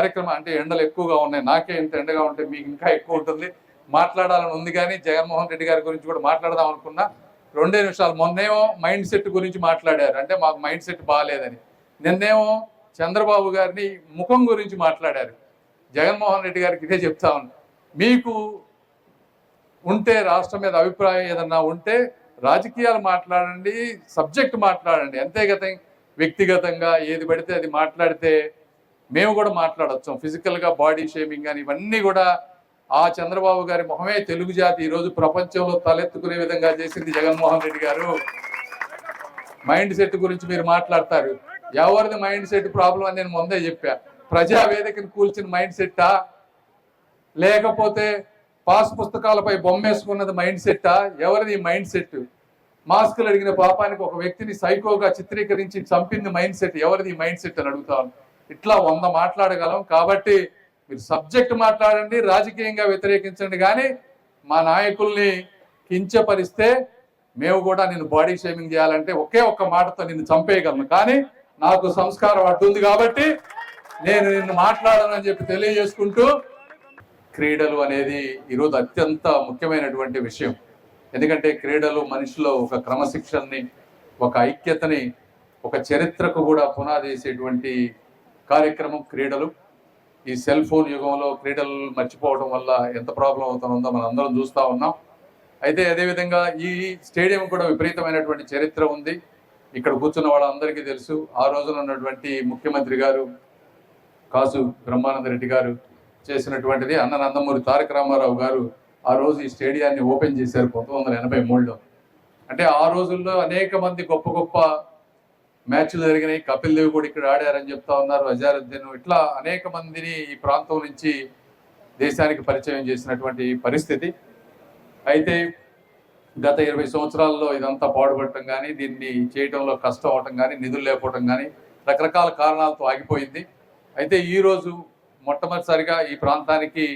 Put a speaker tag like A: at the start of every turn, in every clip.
A: కార్యక్రమం అంటే ఎండలు ఎక్కువగా ఉన్నాయి, నాకే ఇంత ఎండగా ఉంటే మీకు ఇంకా ఎక్కువ ఉంటుంది, మాట్లాడాలని ఉంది. కానీ జగన్మోహన్ రెడ్డి గారి గురించి కూడా మాట్లాడదాం అనుకున్నా. 2 నిమిషాలు. మొన్నేమో మైండ్ సెట్ గురించి మాట్లాడారు, అంటే మాకు మైండ్ సెట్ బాగాలేదని. నిన్నేమో చంద్రబాబు గారిని ముఖం గురించి మాట్లాడారు. జగన్మోహన్ రెడ్డి గారికి ఇదే చెప్తా ఉన్నా, మీకు ఉంటే రాష్ట్రం మీద అభిప్రాయం ఏదన్నా ఉంటే రాజకీయాలు మాట్లాడండి, సబ్జెక్ట్ మాట్లాడండి, అంతేగత వ్యక్తిగతంగా ఏది పడితే అది మాట్లాడితే మేము కూడా మాట్లాడచ్చు. ఫిజికల్గా బాడీ షేమింగ్ అని ఇవన్నీ కూడా ఆ చంద్రబాబు గారి మొహమే తెలుగు జాతి ఈరోజు ప్రపంచంలో తలెత్తుకునే విధంగా చేసింది జగన్మోహన్ రెడ్డి గారు. మైండ్ సెట్ గురించి మీరు మాట్లాడతారు, ఎవరిది మైండ్ సెట్ ప్రాబ్లం అని నేను ముందే చెప్పా. ప్రజావేదికను కూల్చిన మైండ్ సెట్టా, లేకపోతే పాస్ పుస్తకాలపై బొమ్మేసుకున్నది మైండ్ సెట్టా? ఎవరిది మైండ్ సెట్? మాస్కులు అడిగిన పాపానికి ఒక వ్యక్తిని సైకోగా చిత్రీకరించి చంపింది మైండ్ సెట్, ఎవరిది మైండ్ సెట్ అని అడుగుతాను. ఇట్లా 100 మాట్లాడగలం. కాబట్టి మీరు సబ్జెక్ట్ మాట్లాడండి, రాజకీయంగా వ్యతిరేకించండి, కానీ మా నాయకుల్ని కించపరిస్తే మేము కూడా నిన్ను బాడీ షేమింగ్ చేయాలంటే ఒకే ఒక్క మాటతో నిన్ను చంపేయగలను. కానీ నాకు సంస్కారం అడ్డుంది కాబట్టి నేను నిన్ను మాట్లాడనని చెప్పి తెలియజేసుకుంటూ, క్రీడలు అనేది ఈరోజు అత్యంత ముఖ్యమైనటువంటి విషయం. ఎందుకంటే క్రీడలు మనిషిలో ఒక క్రమశిక్షణని, ఒక ఐక్యతని, ఒక చరిత్రకు కూడా పునాది వేసేటువంటి కార్యక్రమం క్రీడలు. ఈ సెల్ ఫోన్ యుగంలో క్రీడలు మర్చిపోవడం వల్ల ఎంత ప్రాబ్లం అవుతుందో మనం అందరం చూస్తూ ఉన్నాం. అయితే అదేవిధంగా ఈ స్టేడియం కూడా విపరీతమైనటువంటి చరిత్ర ఉంది. ఇక్కడ కూర్చున్న వాళ్ళందరికీ తెలుసు, ఆ రోజున ఉన్నటువంటి ముఖ్యమంత్రి గారు కాసు బ్రహ్మానంద రెడ్డి గారు చేసినటువంటిది. అన్న నందమూరి తారక రామారావు గారు ఆ రోజు ఈ స్టేడియాన్ని ఓపెన్ చేశారు 1983లో. అంటే ఆ రోజుల్లో అనేక మంది గొప్ప గొప్ప మ్యాచ్లు జరిగినాయి. కపిల్ దేవ్ కూడా ఇక్కడ ఆడారని చెప్తా ఉన్నారు, అజారుద్దీన్, ఇట్లా అనేక మందిని ఈ ప్రాంతం నుంచి దేశానికి పరిచయం చేసినటువంటి పరిస్థితి. అయితే గత 20 సంవత్సరాల్లో ఇదంతా పాడుపడటం కానీ, దీన్ని చేయడంలో కష్టం అవటం కానీ, నిధులు లేకపోవటం కానీ, రకరకాల కారణాలతో ఆగిపోయింది. అయితే ఈరోజు మొట్టమొదటిసారిగా ఈ ప్రాంతానికి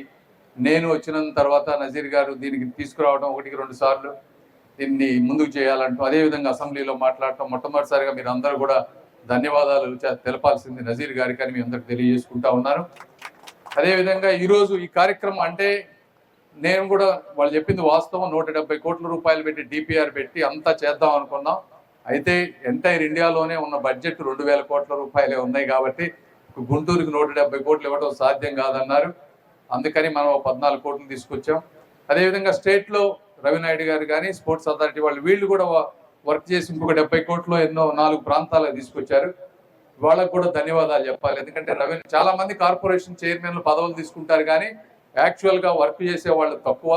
A: నేను వచ్చిన తర్వాత నజీర్ గారు దీనికి తీసుకురావడం 1-2 సార్లు దీన్ని ముందుకు చేయాలంటూ, అదేవిధంగా అసెంబ్లీలో మాట్లాడటం, మొట్టమొదటిసారిగా మీరు అందరూ కూడా ధన్యవాదాలు తెలపాల్సింది నజీర్ గారికి అని మీ అందరికి తెలియజేసుకుంటా ఉన్నాను. అదేవిధంగా ఈరోజు ఈ కార్యక్రమం అంటే నేను కూడా వాళ్ళు చెప్పింది వాస్తవం, 170 కోట్ల రూపాయలు పెట్టి డిపిఆర్ పెట్టి అంతా చేద్దాం అనుకున్నాం. అయితే ఎంటైర్ ఇండియాలోనే ఉన్న బడ్జెట్ 2000 కోట్ల రూపాయలే ఉన్నాయి కాబట్టి గుంటూరుకి 170 కోట్లు ఇవ్వడం సాధ్యం కాదన్నారు. అందుకని మనం 14 కోట్లు తీసుకొచ్చాం. అదేవిధంగా స్టేట్లో రవినాయుడు గారు కానీ, స్పోర్ట్స్ అథారిటీ వాళ్ళు వీళ్ళు కూడా వర్క్ చేసి ఇంకొక 70 కోట్లు ఎన్నో 4 ప్రాంతాలకు తీసుకొచ్చారు. వాళ్ళకు కూడా ధన్యవాదాలు చెప్పాలి. ఎందుకంటే చాలా మంది కార్పొరేషన్ చైర్మన్లు పదవులు తీసుకుంటారు కానీ యాక్చువల్గా వర్క్ చేసే వాళ్ళు తక్కువ.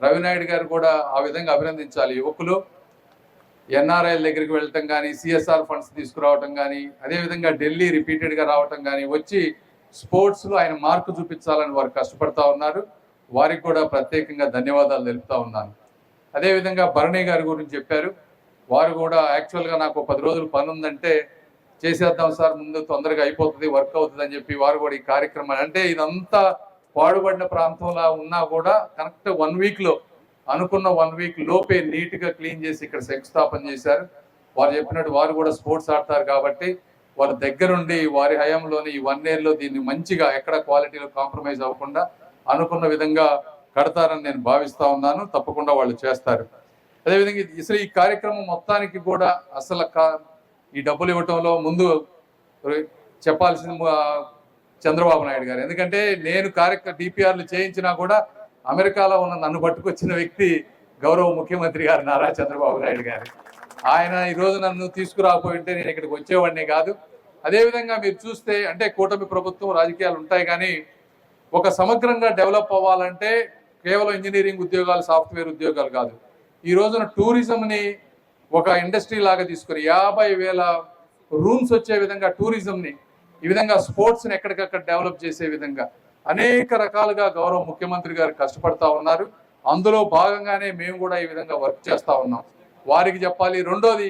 A: రవినాయుడు గారు కూడా ఆ విధంగా అభినందించాలి. యువకులు ఎన్ఆర్ఐల దగ్గరికి వెళ్ళటం కానీ, సిఎస్ఆర్ ఫండ్స్ తీసుకురావటం కానీ, అదేవిధంగా ఢిల్లీ రిపీటెడ్గా రావటం కానీ, వచ్చి స్పోర్ట్స్లో ఆయన మార్కు చూపించాలని వారు కష్టపడతా ఉన్నారు. వారికి కూడా ప్రత్యేకంగా ధన్యవాదాలు తెలుపుతా ఉన్నాను. అదేవిధంగా భరణి గారి గురించి చెప్పారు. వారు కూడా యాక్చువల్గా నాకు 10 రోజులు పని ఉందంటే చేసేద్దాం సార్, ముందు తొందరగా అయిపోతుంది, వర్క్ అవుతుంది అని చెప్పి వారు కూడా ఈ కార్యక్రమాన్ని, అంటే ఇదంతా పాడుబడిన ప్రాంతంలో ఉన్నా కూడా కరెక్ట్ 1 వీక్లో అనుకున్న 1 వీక్ లోపే నీట్గా క్లీన్ చేసి ఇక్కడ శంకుస్థాపన చేశారు. వారు చెప్పినట్టు వారు కూడా స్పోర్ట్స్ ఆడతారు కాబట్టి వారి దగ్గరుండి వారి హయాంలోని ఈ 1 ఇయర్లో దీన్ని మంచిగా ఎక్కడ క్వాలిటీలో కాంప్రమైజ్ అవ్వకుండా అనుకున్న విధంగా కడతారని నేను భావిస్తా ఉన్నాను. తప్పకుండా వాళ్ళు చేస్తారు. అదేవిధంగా అసలు ఈ కార్యక్రమం మొత్తానికి కూడా అసలు ఈ డబ్బులు ఇవ్వటంలో ముందు చెప్పాల్సిన చంద్రబాబు నాయుడు గారు. ఎందుకంటే నేను డిపిఆర్లు చేయించినా కూడా అమెరికాలో ఉన్న నన్ను పట్టుకొచ్చిన వ్యక్తి గౌరవ ముఖ్యమంత్రి గారు నారా చంద్రబాబు నాయుడు గారు. ఆయన ఈరోజు నన్ను తీసుకురాకపోయింటే నేను ఇక్కడికి వచ్చేవాడినే కాదు. అదేవిధంగా మీరు చూస్తే అంటే కూటమి ప్రభుత్వం రాజకీయాలు ఉంటాయి కానీ ఒక సమగ్రంగా డెవలప్ అవ్వాలంటే కేవలం ఇంజనీరింగ్ ఉద్యోగాలు, సాఫ్ట్వేర్ ఉద్యోగాలు కాదు. ఈ రోజున టూరిజంని ఒక ఇండస్ట్రీ లాగా తీసుకుని 50,000 రూమ్స్ వచ్చే విధంగా టూరిజంని, ఈ విధంగా స్పోర్ట్స్ని ఎక్కడికక్కడ డెవలప్ చేసే విధంగా అనేక రకాలుగా గౌరవ ముఖ్యమంత్రి గారు కష్టపడతా ఉన్నారు. అందులో భాగంగానే మేము కూడా ఈ విధంగా వర్క్ చేస్తూ ఉన్నాం. వారికి చెప్పాలి. రెండోది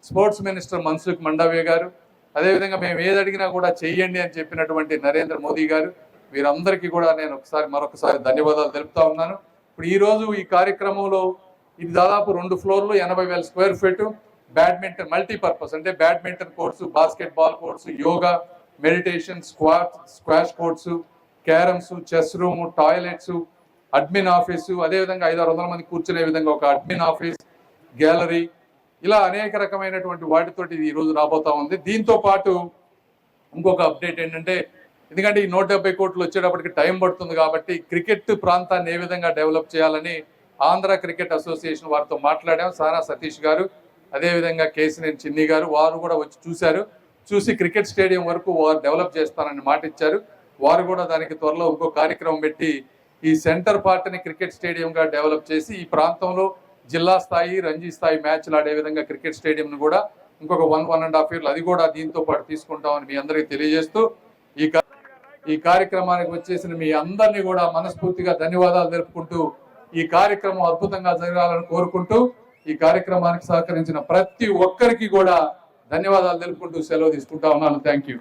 A: స్పోర్ట్స్ మినిస్టర్ మన్సుఖ్ మండవ్య గారు, అదేవిధంగా మేము ఏది అడిగినా కూడా చెయ్యండి అని చెప్పినటువంటి నరేంద్ర మోదీ గారు, వీరందరికీ కూడా నేను మరొకసారి ధన్యవాదాలు తెలుపుతా ఉన్నాను. ఇప్పుడు ఈరోజు ఈ కార్యక్రమంలో ఇది దాదాపు 2 ఫ్లోర్లు 80,000 స్క్వేర్ ఫీట్ బ్యాడ్మింటన్ మల్టీపర్పస్, అంటే badminton course, basketball course, yoga, meditation, squash courts, carroms, chess room, toilets, admin office, అదేవిధంగా 500-600 మంది కూర్చునే విధంగా ఒక అడ్మిన్ ఆఫీస్, గ్యాలరీ, ఇలా అనేక రకమైనటువంటి వాటితోటి ఈ రోజు రాబోతా ఉంది. దీంతో పాటు ఇంకొక అప్డేట్ ఏంటంటే, ఎందుకంటే ఈ 170 కోట్లు వచ్చేటప్పటికి టైం పడుతుంది కాబట్టి క్రికెట్ ప్రాంతాన్ని ఏ విధంగా డెవలప్ చేయాలని ఆంధ్ర క్రికెట్ అసోసియేషన్ వారితో మాట్లాడాం. సానా సతీష్ గారు, అదేవిధంగా కేసినేని చిన్ని గారు, వారు కూడా వచ్చి చూశారు. చూసి క్రికెట్ స్టేడియం వరకు వారు డెవలప్ చేస్తానని మాట ఇచ్చారు. వారు కూడా దానికి త్వరలో ఇంకో కార్యక్రమం పెట్టి ఈ సెంటర్ పార్ట్ని క్రికెట్ స్టేడియంగా డెవలప్ చేసి ఈ ప్రాంతంలో జిల్లా స్థాయి, రంజీ స్థాయి మ్యాచ్లు ఆడే విధంగా క్రికెట్ స్టేడియంను కూడా ఇంకొక 1.5 years అది కూడా దీంతో పాటు తీసుకుంటామని మీ అందరికీ తెలియజేస్తూ ఈ కార్యక్రమానికి వచ్చేసిన మీ అందరినీ కూడా మనస్ఫూర్తిగా ధన్యవాదాలు తెలుపుకుంటూ ఈ కార్యక్రమం అద్భుతంగా జరగాలని కోరుకుంటూ ఈ కార్యక్రమానికి సహకరించిన ప్రతి ఒక్కరికి కూడా ధన్యవాదాలు తెలుపుకుంటూ సెలవు తీసుకుంటా ఉన్నాను. Thank you.